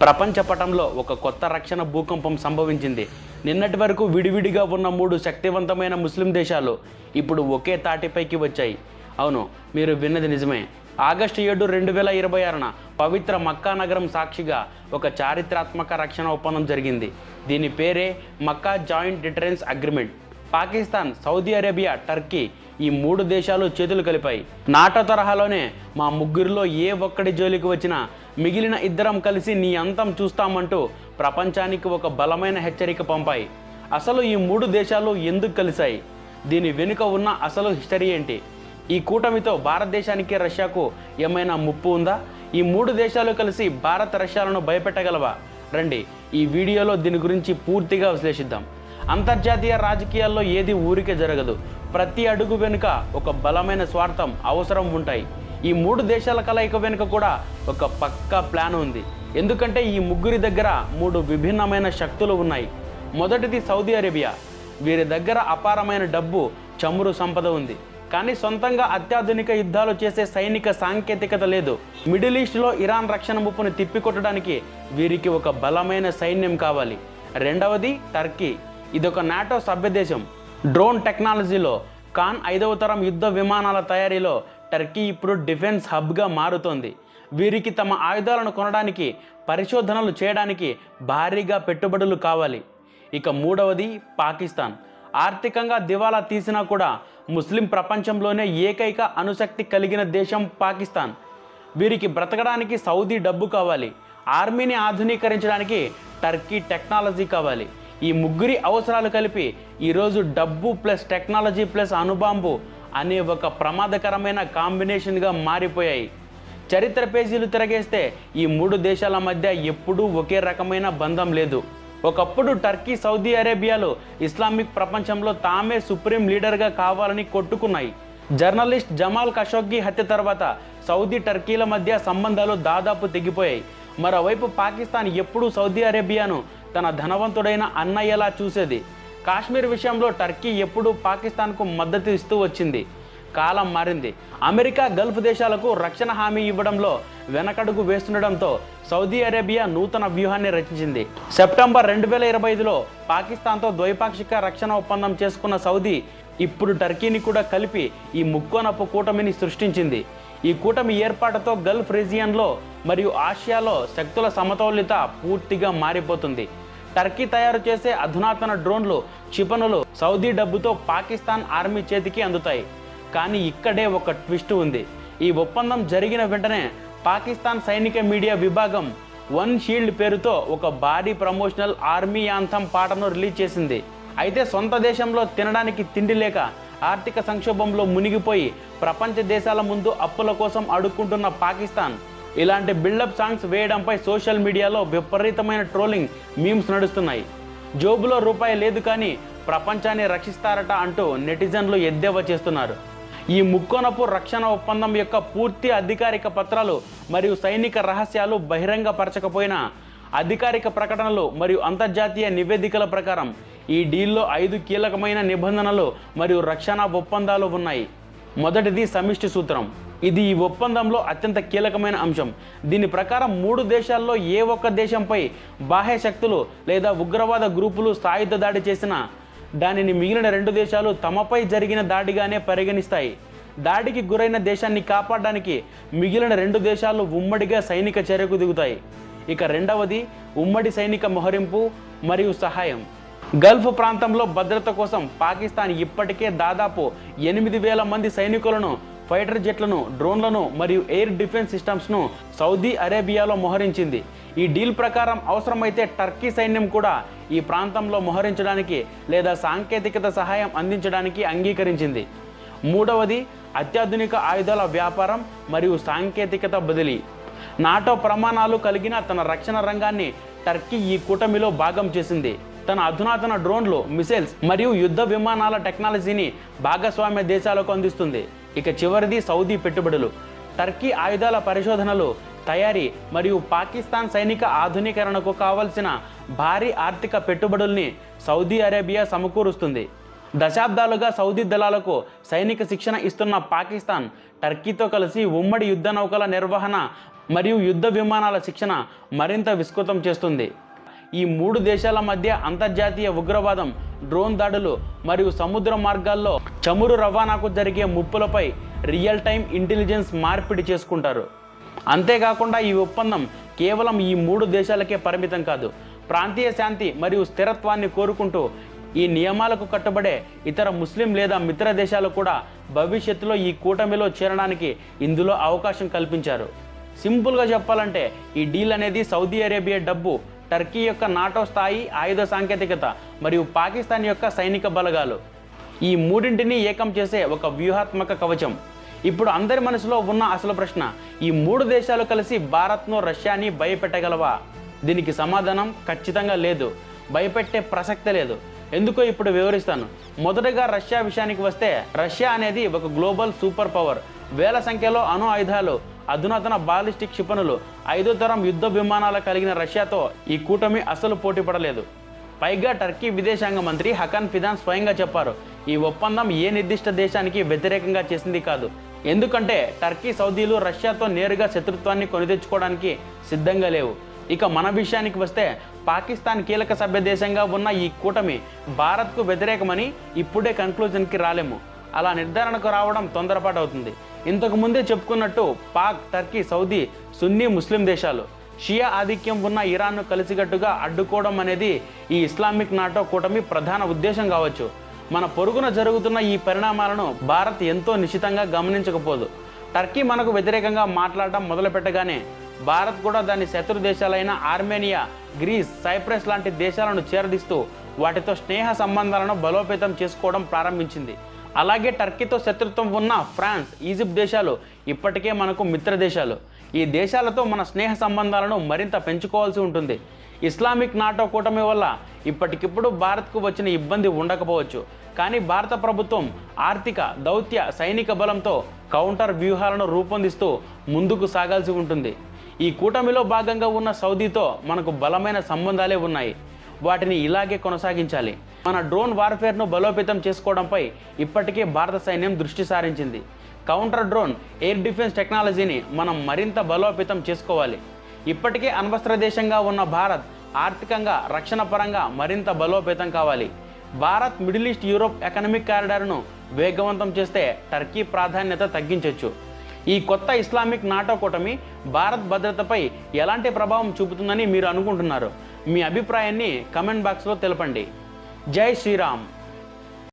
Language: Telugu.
ప్రపంచ పటంలో ఒక కొత్త రక్షణ భూకంపం సంభవించింది. నిన్నటి వరకు విడివిడిగా ఉన్న 3 శక్తివంతమైన ముస్లిం దేశాలు ఇప్పుడు ఒకే తాటిపైకి వచ్చాయి. అవును, మీరు విన్నది నిజమే. ఆగస్టు 7, 2026న పవిత్ర మక్కా నగరం సాక్షిగా ఒక చారిత్రాత్మక రక్షణ ఒప్పందం జరిగింది. దీని పేరే Makkah joint deterrence agreement. Pakistan, Saudi Arabia, Turkey ఈ 3 దేశాలు చేతులు కలిపాయి. నాటో తరహాలోనే మా ముగ్గురిలో ఏ ఒక్కడి జోలికి వచ్చినా మిగిలిన ఇద్దరం కలిసి నీ అంతం చూస్తామంటూ ప్రపంచానికి ఒక బలమైన హెచ్చరిక పంపాయి. అసలు ఈ 3 దేశాలు ఎందుకు కలిశాయి? దీని వెనుక ఉన్న అసలు హిస్టరీ ఏంటి? ఈ కూటమితో భారతదేశానికి, రష్యాకు ఏమైనా ముప్పు ఉందా? ఈ 3 దేశాలు కలిసి భారత్, రష్యాలను భయపెట్టగలవా? రండి, ఈ వీడియోలో దీని గురించి పూర్తిగా విశ్లేషిద్దాం. అంతర్జాతీయ రాజకీయాల్లో ఏది ఊరికే జరగదు. ప్రతి అడుగు వెనుక ఒక బలమైన స్వార్థం, అవసరం ఉంటాయి. ఈ 3 దేశాల కలయిక వెనుక కూడా ఒక పక్కా ప్లాన్ ఉంది. ఎందుకంటే ఈ ముగ్గురి దగ్గర 3 విభిన్నమైన శక్తులు ఉన్నాయి. మొదటిది సౌదీ అరేబియా. వీరి దగ్గర అపారమైన డబ్బు, చమురు సంపద ఉంది. కానీ సొంతంగా అత్యాధునిక యుద్ధాలు చేసే సైనిక సాంకేతికత లేదు. మిడిల్ ఈస్ట్లో ఇరాన్ రక్షణ ముప్పును తిప్పికొట్టడానికి వీరికి ఒక బలమైన సైన్యం కావాలి. రెండవది టర్కీ. ఇదొక నాటో సభ్యదేశం. డ్రోన్ టెక్నాలజీలో, ఖాన్ 5వ తరం యుద్ధ విమానాల తయారీలో టర్కీ ఇప్పుడు డిఫెన్స్ హబ్గా మారుతోంది. వీరికి తమ ఆయుధాలను కొనడానికి, పరిశోధనలు చేయడానికి భారీగా పెట్టుబడులు కావాలి. ఇక మూడవది పాకిస్తాన్. ఆర్థికంగా దివాలా తీసినా కూడా ముస్లిం ప్రపంచంలోనే ఏకైక అణుశక్తి కలిగిన దేశం పాకిస్తాన్. వీరికి బ్రతకడానికి సౌదీ డబ్బు కావాలి. ఆర్మీని ఆధునీకరించడానికి టర్కీ టెక్నాలజీ కావాలి. ఈ ముగ్గురి అవసరాలు కలిపి ఈరోజు డబ్బు ప్లస్ టెక్నాలజీ ప్లస్ అణుబాంబు అనే ఒక ప్రమాదకరమైన కాంబినేషన్గా మారిపోయాయి. చరిత్ర పేజీలు తిరగేస్తే ఈ 3 దేశాల మధ్య ఎప్పుడూ ఒకే రకమైన బంధం లేదు. ఒకప్పుడు టర్కీ, సౌదీ అరేబియాలు ఇస్లామిక్ ప్రపంచంలో తామే సుప్రీం లీడర్గా కావాలని కొట్టుకున్నాయి. జర్నలిస్ట్ జమాల్ ఖషోగ్గి హత్య తర్వాత సౌదీ, టర్కీల మధ్య సంబంధాలు దాదాపు తెగిపోయాయి. మరోవైపు పాకిస్తాన్ ఎప్పుడూ సౌదీ అరేబియాను తన ధనవంతుడైన అన్నయ్యలా చూసేది. కాశ్మీర్ విషయంలో టర్కీ ఎప్పుడూ పాకిస్తాన్కు మద్దతు ఇస్తూ వచ్చింది. కాలం మారింది. అమెరికా, గల్ఫ్ దేశాలకు రక్షణ హామీ ఇవ్వడంలో వెనకడుగు వేస్తుండడంతో సౌదీ అరేబియా నూతన వ్యూహాన్ని రచించింది. సెప్టెంబర్ 2025లో పాకిస్తాన్తో ద్వైపాక్షిక రక్షణ ఒప్పందం చేసుకున్న సౌదీ ఇప్పుడు టర్కీని కూడా కలిపి ఈ ముక్కోనపు కూటమిని సృష్టించింది. ఈ కూటమి ఏర్పాటుతో గల్ఫ్ రీజియన్లో మరియు ఆసియాలో శక్తుల సమతౌల్యత పూర్తిగా మారిపోతుంది. టర్కీ తయారు చేసే అధునాతన డ్రోన్లు, క్షిపణులు సౌదీ డబ్బుతో పాకిస్తాన్ ఆర్మీ చేతికి అందుతాయి. కానీ ఇక్కడే ఒక ట్విస్ట్ ఉంది. ఈ ఒప్పందం జరిగిన వెంటనే పాకిస్తాన్ సైనిక మీడియా విభాగం వన్ షీల్డ్ పేరుతో ఒక భారీ ప్రమోషనల్ ఆర్మీ యాంథమ్ పాటను రిలీజ్ చేసింది. అయితే సొంత దేశంలో తినడానికి తిండి లేక ఆర్థిక సంక్షోభంలో మునిగిపోయి ప్రపంచ దేశాల ముందు అప్పుల కోసం అడుక్కుంటున్న పాకిస్తాన్ ఇలాంటి బిల్డప్ సాంగ్స్ వేయడంపై సోషల్ మీడియాలో విపరీతమైన ట్రోలింగ్, మీమ్స్ నడుస్తున్నాయి. జోబులో రూపాయి లేదు కానీ ప్రపంచాన్ని రక్షిస్తారట అంటూ నెటిజన్లు ఎద్దేవా చేస్తున్నారు. ఈ ముక్కోనపు రక్షణ ఒప్పందం యొక్క పూర్తి అధికారిక పత్రాలు మరియు సైనిక రహస్యాలు బహిరంగపరచకపోయినా అధికారిక ప్రకటనలు మరియు అంతర్జాతీయ నివేదికల ప్రకారం ఈ డీల్లో 5 కీలకమైన నిబంధనలు మరియు రక్షణ ఒప్పందాలు ఉన్నాయి. మొదటిది సమిష్టి సూత్రం. ఇది ఈ ఒప్పందంలో అత్యంత కీలకమైన అంశం. దీని ప్రకారం 3 దేశాల్లో ఏ ఒక్క దేశంపై బాహ్య శక్తులు లేదా ఉగ్రవాద గ్రూపులు సాయుధ దాడి చేసినా దానిని మిగిలిన 2 దేశాలు తమపై జరిగిన దాడిగానే పరిగణిస్తాయి. దాడికి గురైన దేశాన్ని కాపాడడానికి మిగిలిన 2 దేశాలు ఉమ్మడిగా సైనిక చర్యకు దిగుతాయి. ఇక రెండవది ఉమ్మడి సైనిక మోహరింపు మరియు సహాయం. గల్ఫ్ ప్రాంతంలో భద్రత కోసం పాకిస్తాన్ ఇప్పటికే దాదాపు 8,000 మంది సైనికులను, ఫైటర్ జెట్లను, డ్రోన్లను మరియు ఎయిర్ డిఫెన్స్ సిస్టమ్స్ను సౌదీ అరేబియాలో మోహరించింది. ఈ డీల్ ప్రకారం అవసరమైతే టర్కీ సైన్యం కూడా ఈ ప్రాంతంలో మోహరించడానికి లేదా సాంకేతికత సహాయం అందించడానికి అంగీకరించింది. మూడవది అత్యాధునిక ఆయుధాల వ్యాపారం మరియు సాంకేతికత బదిలీ. నాటో ప్రమాణాలు కలిగిన తన రక్షణ రంగాన్ని టర్కీ ఈ కూటమిలో భాగం చేసింది. తన అధునాతన డ్రోన్లు, మిసైల్స్ మరియు యుద్ధ విమానాల టెక్నాలజీని భాగస్వామ్య దేశాలకు అందిస్తుంది. ఇక చివరిది సౌదీ పెట్టుబడులు. టర్కీ ఆయుధాల పరిశోధనలు, తయారీ మరియు పాకిస్తాన్ సైనిక ఆధునీకరణకు కావలసిన భారీ ఆర్థిక పెట్టుబడుల్ని సౌదీ అరేబియా సమకూరుస్తుంది. దశాబ్దాలుగా సౌదీ దళాలకు సైనిక శిక్షణ ఇస్తున్న పాకిస్తాన్ టర్కీతో కలిసి ఉమ్మడి యుద్ధ నౌకల నిర్వహణ మరియు యుద్ధ విమానాల శిక్షణ మరింత విస్తృతం చేస్తుంది. ఈ 3 దేశాల మధ్య అంతర్జాతీయ ఉగ్రవాదం, డ్రోన్ దాడులు మరియు సముద్ర మార్గాల్లో చమురు రవాణాకు జరిగే ముప్పులపై రియల్ టైం ఇంటెలిజెన్స్ మార్పిడి చేసుకుంటారు. అంతేకాకుండా ఈ ఒప్పందం కేవలం ఈ 3 దేశాలకే పరిమితం కాదు. ప్రాంతీయ శాంతి మరియు స్థిరత్వాన్ని కోరుకుంటూ ఈ నియమాలకు కట్టుబడే ఇతర ముస్లిం లేదా మిత్ర దేశాలు కూడా భవిష్యత్తులో ఈ కూటమిలో చేరడానికి ఇందులో అవకాశం కల్పించారు. సింపుల్గా చెప్పాలంటే ఈ డీల్ అనేది సౌదీ అరేబియా డబ్బు, టర్కీ యొక్క నాటో స్థాయి ఆయుధ సాంకేతికత మరియు పాకిస్తాన్ యొక్క సైనిక బలగాలు, ఈ మూడింటిని ఏకం చేసే ఒక వ్యూహాత్మక కవచం. ఇప్పుడు అందరి మనసులో ఉన్న అసలు ప్రశ్న, ఈ 3 దేశాలు కలిసి భారత్ను, రష్యాని భయపెట్టగలవా? దీనికి సమాధానం ఖచ్చితంగా లేదు. భయపెట్టే ప్రసక్తే లేదు. ఎందుకో ఇప్పుడు వివరిస్తాను. మొదటగా రష్యా విషయానికి వస్తే, రష్యా అనేది ఒక గ్లోబల్ సూపర్ పవర్. వేల సంఖ్యలో అణు ఆయుధాలు, అధునాతన బాలిస్టిక్ క్షిపణులు, 5వ తరం యుద్ధ విమానాలు కలిగిన రష్యాతో ఈ కూటమి అసలు పోటీ పడలేదు. పైగా టర్కీ విదేశాంగ మంత్రి హకాన్ ఫిదాన్ స్వయంగా చెప్పారు, ఈ ఒప్పందం ఏ నిర్దిష్ట దేశానికి వ్యతిరేకంగా చేసింది కాదు. ఎందుకంటే టర్కీ, సౌదీలు రష్యాతో నేరుగా శత్రుత్వాన్ని కొనితెచ్చుకోవడానికి సిద్ధంగా లేవు. ఇక మన విషయానికి వస్తే, పాకిస్తాన్ కీలక సభ్య దేశంగా ఉన్న ఈ కూటమి భారత్కు వ్యతిరేకమని ఇప్పుడే కన్క్లూజన్కి రాలేము. అలా నిర్ధారణకు రావడం తొందరపాటు అవుతుంది. ఇంతకు ముందే చెప్పుకున్నట్టు పాక్, టర్కీ, సౌదీ సున్నీ ముస్లిం దేశాలు. షియా ఆధిక్యం ఉన్న ఇరాన్ను కలిసికట్టుగా అడ్డుకోవడం అనేది ఈ ఇస్లామిక్ నాటో కూటమి ప్రధాన ఉద్దేశం కావచ్చు. మన పొరుగున జరుగుతున్న ఈ పరిణామాలను భారత్ ఎంతో నిశితంగా గమనించకపోదు. టర్కీ మనకు వ్యతిరేకంగా మాట్లాడటం మొదలుపెట్టగానే భారత్ కూడా దాని శత్రు దేశాలైన ఆర్మేనియా, గ్రీస్, సైప్రస్ లాంటి దేశాలను చేరదీస్తూ వాటితో స్నేహ సంబంధాలను బలోపేతం చేసుకోవడం ప్రారంభించింది. అలాగే టర్కీతో శత్రుత్వం ఉన్న ఫ్రాన్స్, ఈజిప్ట్ దేశాలు ఇప్పటికే మనకు మిత్ర దేశాలు. ఈ దేశాలతో మన స్నేహ సంబంధాలను మరింత పెంచుకోవాల్సి ఉంటుంది. ఇస్లామిక్ నాటో కూటమి వల్ల ఇప్పటికిప్పుడు భారత్కు వచ్చిన ఇబ్బంది ఉండకపోవచ్చు, కానీ భారత ప్రభుత్వం ఆర్థిక, దౌత్య, సైనిక బలంతో కౌంటర్ వ్యూహాలను రూపొందిస్తూ ముందుకు సాగాల్సి ఉంటుంది. ఈ కూటమిలో భాగంగా ఉన్న సౌదీతో మనకు బలమైన సంబంధాలే ఉన్నాయి. వాటిని ఇలాగే కొనసాగించాలి. మన డ్రోన్ వార్ఫేర్ను బలోపేతం చేసుకోవడంపై ఇప్పటికే భారత సైన్యం దృష్టి సారించింది. కౌంటర్ డ్రోన్, ఎయిర్ డిఫెన్స్ టెక్నాలజీని మనం మరింత బలోపేతం చేసుకోవాలి. ఇప్పటికే అణ్వస్త్ర దేశంగా ఉన్న భారత్ ఆర్థికంగా, రక్షణ పరంగా మరింత బలోపేతం కావాలి. Bharat Middle East Europe economic కారిడార్ను వేగవంతం చేస్తే టర్కీ ప్రాధాన్యత తగ్గించవచ్చు. ఈ కొత్త ఇస్లామిక్ నాటో కూటమి భారత్ భద్రతపై ఎలాంటి ప్రభావం చూపుతుందని మీరు అనుకుంటున్నారు? మీ అభిప్రాయాన్ని కమెంట్ బాక్స్లో తెలపండి. జై శ్రీరామ్.